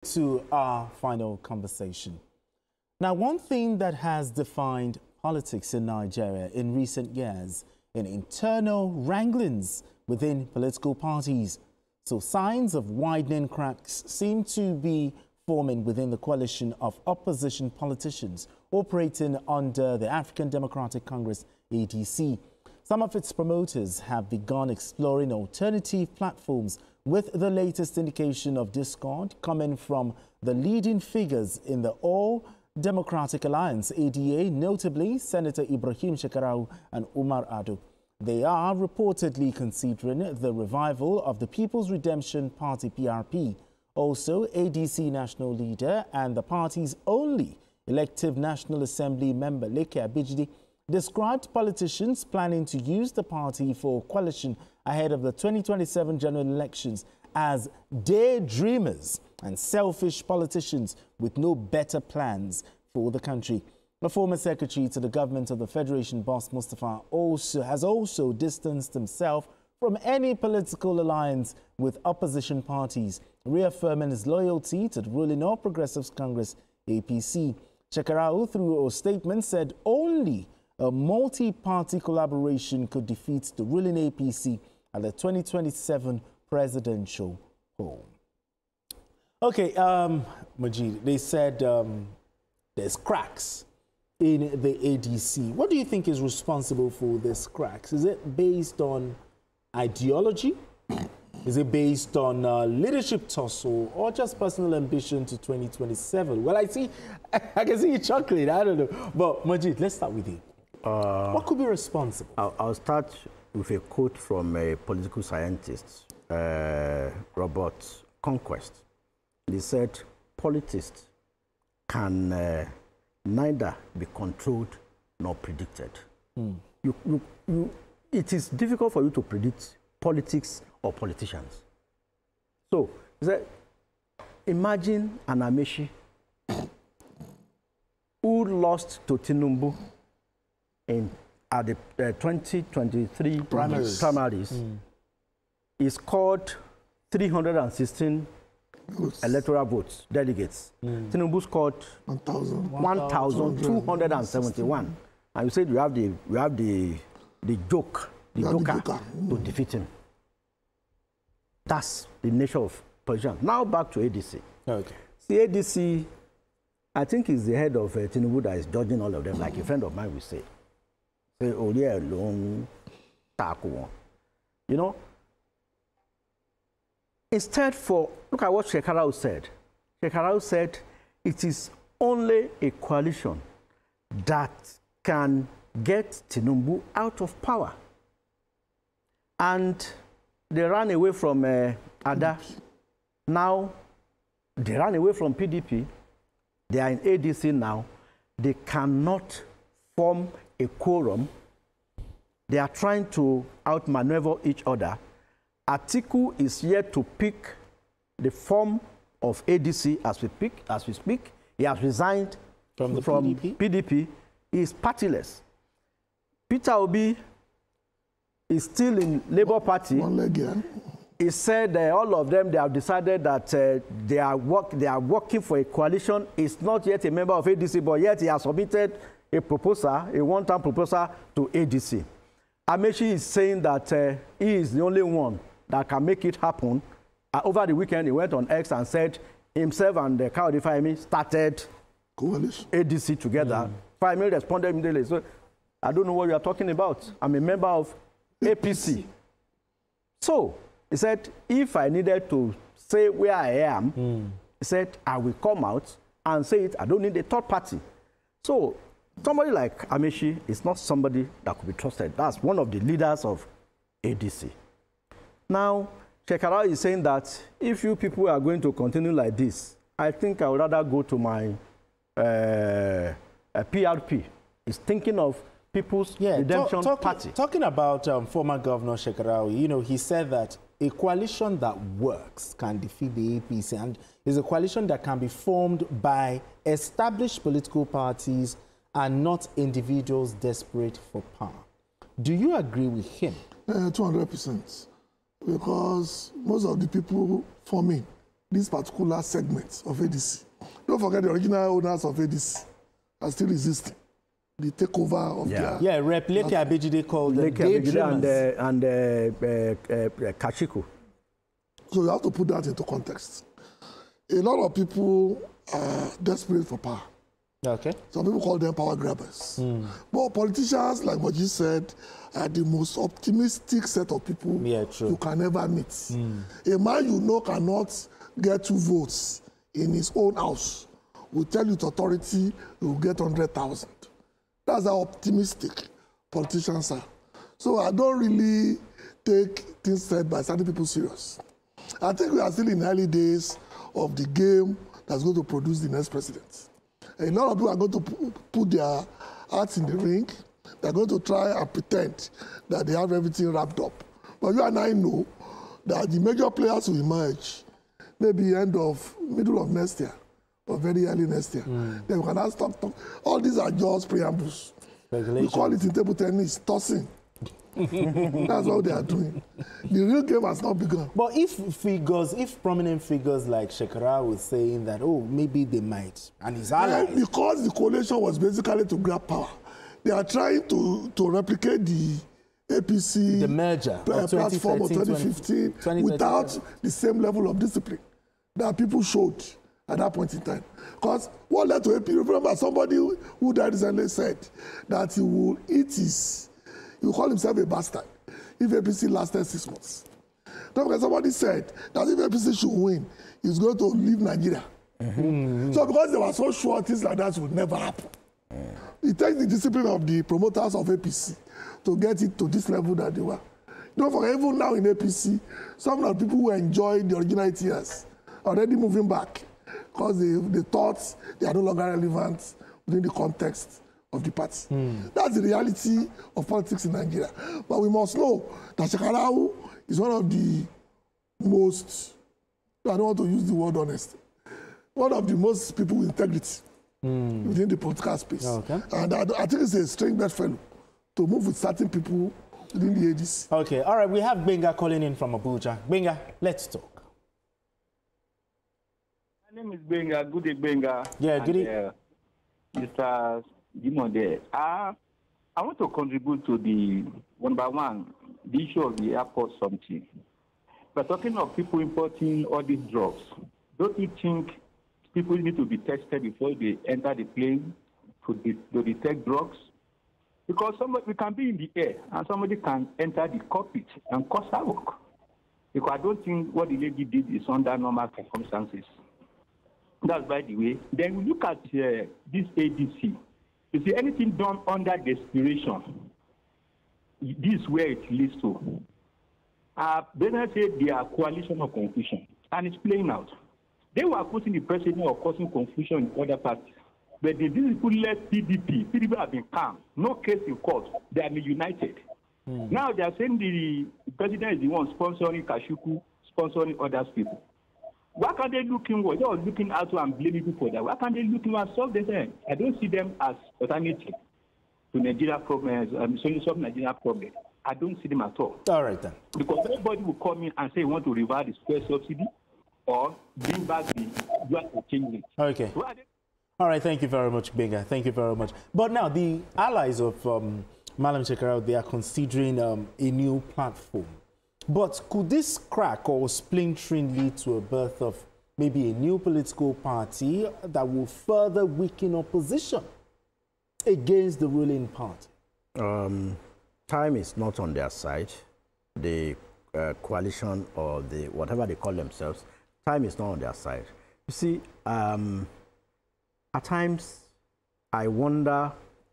To our final conversation. Now, one thing that has defined politics in Nigeria in recent years is internal wranglings within political parties. So signs of widening cracks seem to be forming within the coalition of opposition politicians operating under the African Democratic Congress, ADC. Some of its promoters have begun exploring alternative platforms, with the latest indication of discord coming from the leading figures in the All Democratic Alliance, ADA, notably Senator Ibrahim Shekarau and Umar Ado. They are reportedly considering the revival of the People's Redemption Party, PRP. Also, ADC national leader and the party's only elective National Assembly member, Leke Abijidi, described politicians planning to use the party for coalition ahead of the 2027 general elections as daydreamers and selfish politicians with no better plans for the country. The former secretary to the government of the Federation, Boss Mustafa, has also distanced himself from any political alliance with opposition parties, reaffirming his loyalty to the ruling All Progressives Congress, APC. Shekarau, through a statement, said only a multi-party collaboration could defeat the ruling APC at the 2027 presidential poll. Okay, Majid, they said there's cracks in the ADC. What do you think is responsible for these cracks? Is it based on ideology? Is it based on leadership tussle or just personal ambition to 2027? Well, I can see you chuckling. I don't know. But Majid, let's start with you. What could be responsible? I'll start with a quote from a political scientist, Robert Conquest. He said, politics can neither be controlled nor predicted. It is difficult for you to predict politics or politicians. So, he said, imagine an Amechi who lost to Tinubu at the 2023 primaries. He scored 316 electoral votes, delegates. Tinubu scored 1,271. And you said you have the joker to defeat him. That's the nature of politicians. Now back to ADC. Okay. See, ADC, I think, is the head of Tinubu that is judging all of them, like a friend of mine will say. Say, oh, yeah, long taco. You know, instead look at what Shekarau said. Shekarau said it is only a coalition that can get Tinubu out of power. And they ran away from Ada. Now, they ran away from PDP. They are in ADC now. They cannot form a quorum. They are trying to outmaneuver each other. Atiku is yet to pick the form of ADC as we speak. He has resigned from PDP. He is partyless. Peter Obi is still in Labour Party. One leg again. He said all of them, they have decided that they are working for a coalition. He's not yet a member of ADC, but yet he has submitted a proposal, a one-time proposal to ADC. Amechi is saying that he is the only one that can make it happen. Over the weekend, he went on X and said himself and Kayode Fayemi started coalition ADC together. Fayemi responded immediately. So I don't know what you are talking about. I'm a member of APC. So he said, if I needed to say where I am, he said, I will come out and say it. I don't need a third party. So somebody like Amechi is not somebody that could be trusted. That's one of the leaders of ADC. Now, Shekarau is saying that if you people are going to continue like this, I think I would rather go to my PRP. He's thinking of People's Redemption Party. Talking about former Governor Shekarau, you know, he said that a coalition that works can defeat the APC, and is a coalition that can be formed by established political parties and not individuals desperate for power. Do you agree with him? 200%. Because most of the people forming this particular segment of ADC. Don't forget the original owners of ADC are still resisting the takeover of their... Yeah, Rep Leke Abejide called them daydreamers. And Kashiku. So you have to put that into context. A lot of people are desperate for power. Okay. Some people call them power grabbers. But politicians, like what you said, are the most optimistic set of people you can ever meet. A man you know cannot get 2 votes in his own house will tell you with authority he will get 100,000. That's how optimistic politicians are. So I don't really take things said by certain people serious. I think we are still in the early days of the game that's going to produce the next president. And a lot of people are going to put their hearts in the ring. They're going to try and pretend that they have everything wrapped up. But you and I know that the major players will emerge maybe middle of next year or very early next year. Then we can now stop talking. All these are just preambles. We call it in table tennis, tossing. That's what they are doing. The real game has not begun. But if prominent figures like Shekarau was saying that, oh, maybe they might, and his allies... Because the coalition was basically to grab power. They are trying to replicate the APC the merger platform of 2015 without the same level of discipline that people showed at that point in time. Because what led to AP, remember somebody who died recently said that he will call himself a bastard if APC lasted 6 months. Don't forget somebody said that if APC should win, he's going to leave Nigeria. So because they were so sure things like that would never happen. It takes the discipline of the promoters of APC to get it to this level that they were. Don't forget, even now in APC, some of the people who enjoyed the original years are already moving back because they thought they are no longer relevant within the context of the party. That's the reality of politics in Nigeria. But we must know that Shekarau is one of the most, I don't want to use the word honest, one of the most people with integrity within the political space. And I think it's a strange bedfellow to move with certain people within the ADC. Okay, all right, we have Benga calling in from Abuja. Benga, let's talk. My name is Benga. Good day, Benga. Yeah, good day. Mr. Jimon there. I want to contribute to the one by one, the issue of the airport something. We're talking of people importing all these drugs. Don't you think people need to be tested before they enter the plane to detect drugs? Because we can be in the air and somebody can enter the cockpit and cause havoc. Because I don't think what the lady did is under normal circumstances. That's by the way. Then we look at this ADC. You see, anything done under desperation, this is where it leads to. Then I say they are coalition of confusion, and it's playing out. They were accusing the president of causing confusion in other parties. But these people left PDP. PDP have been calm. No case in court. They are united. Now they are saying the president is the one sponsoring Kashiku, sponsoring other people. Why can't they look inward? They are looking out and blaming people for that. Why can't they look inward and solve this? I don't see them as alternative to Nigeria problems, solution Nigeria problem. I don't see them at all. All right then. Because nobody will come in and say he want to reverse the square subsidy or bring back the dual change rate. Okay. All right, thank you very much, Benga. Thank you very much. But now the allies of Malam Shekarau, they are considering a new platform. But could this crack or splintering lead to a birth of maybe a new political party that will further weaken opposition against the ruling party? Time is not on their side. The coalition or the whatever they call themselves, time is not on their side. You see, at times I wonder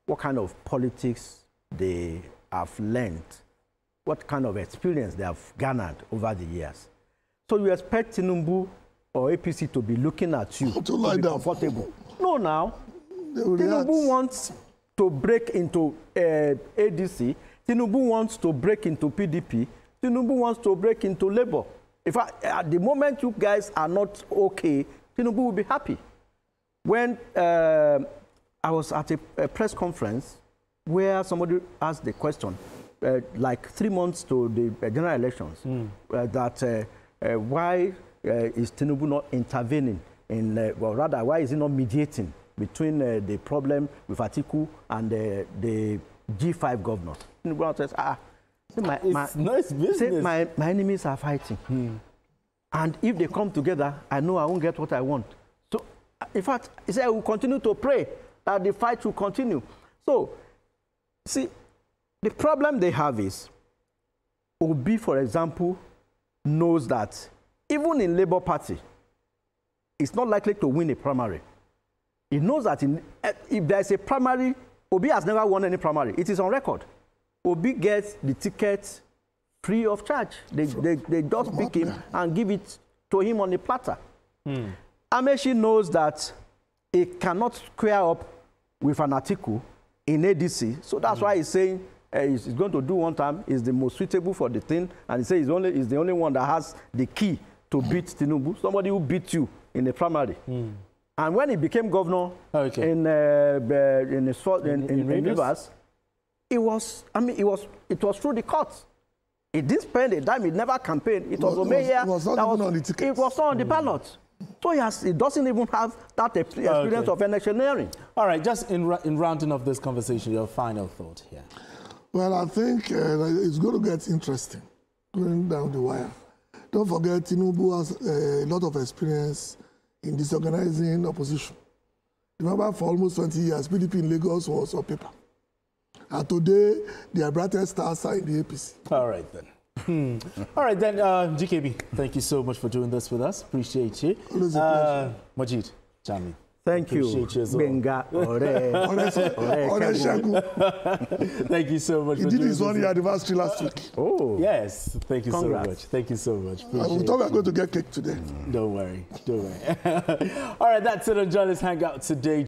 what kind of politics they have learned, what kind of experience they have garnered over the years. So you expect Tinubu or APC to be looking at you to be comfortable. No, now. Tinubu wants to break into ADC. Tinubu wants to break into PDP. Tinubu wants to break into Labour. In fact, at the moment you guys are not okay, Tinubu will be happy. When I was at a press conference where somebody asked the question, like 3 months to the general elections, that why is Tinubu not intervening in, well, rather, why is he not mediating between the problem with Atiku and the G5 governors? Tinubu says, my enemies are fighting. And if they come together, I know I won't get what I want. So, in fact, he said, we'll continue to pray that the fight will continue. So, see, the problem they have is, Obi, for example, knows that even in Labour Party, it's not likely to win a primary. He knows that if there's a primary, Obi has never won any primary. It is on record. Obi gets the ticket free of charge. They just pick him and give it to him on a platter. Amaechi knows that he cannot square up with an Atiku in ADC. So that's why he's saying he's going to do one time, is the most suitable for the thing. And he says he's the only one that has the key to beat Tinubu, somebody who beat you in the primary. And when he became governor in Rivers, it was through the courts. He didn't spend a dime. He never campaigned. It was Omeya. It was not on the ballot. So he doesn't even have that experience of electioneering. All right, just in rounding up this conversation, your final thought here. Well, I think it's going to get interesting going down the wire. Don't forget, Tinubu has a lot of experience in disorganizing opposition. Remember, for almost 20 years, PDP in Lagos was on paper. And today, their brightest stars are in the APC. All right, then. All right, then, GKB, thank you so much for doing this with us. Appreciate you. Always a pleasure. Majid, Jami. Thank you. Benga. Thank you so much. He did his 1 year anniversary last week. Oh. Yes. Thank you so much. Thank you so much. We thought we were going to get cake today. Don't worry. Don't worry. All right, that's it on Journalist Hangout today.